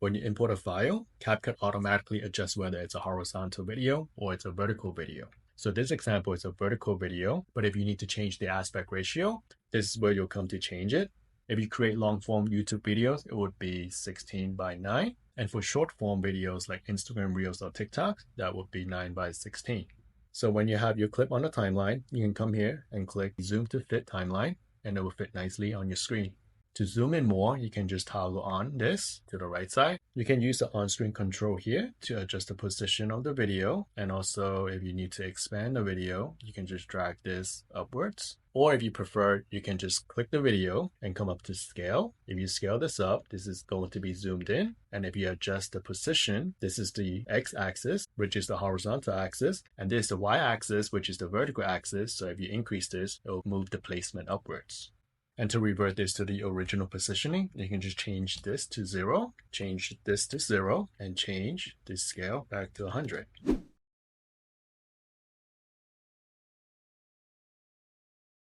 When you import a file, CapCut automatically adjusts whether it's a horizontal video or it's a vertical video. So this example is a vertical video, but if you need to change the aspect ratio, this is where you'll come to change it. If you create long form YouTube videos, it would be 16:9. And for short form videos like Instagram Reels or TikTok, that would be 9:16. So when you have your clip on the timeline, you can come here and click Zoom to Fit Timeline, and it will fit nicely on your screen. To zoom in more, you can just toggle on this to the right side. You can use the on-screen control here to adjust the position of the video. And also, if you need to expand the video, you can just drag this upwards. Or if you prefer, you can just click the video and come up to scale. If you scale this up, this is going to be zoomed in. And if you adjust the position, this is the x-axis, which is the horizontal axis. And this is the y-axis, which is the vertical axis. So if you increase this, it will move the placement upwards. And to revert this to the original positioning, you can just change this to 0, change this to 0, and change the scale back to 100.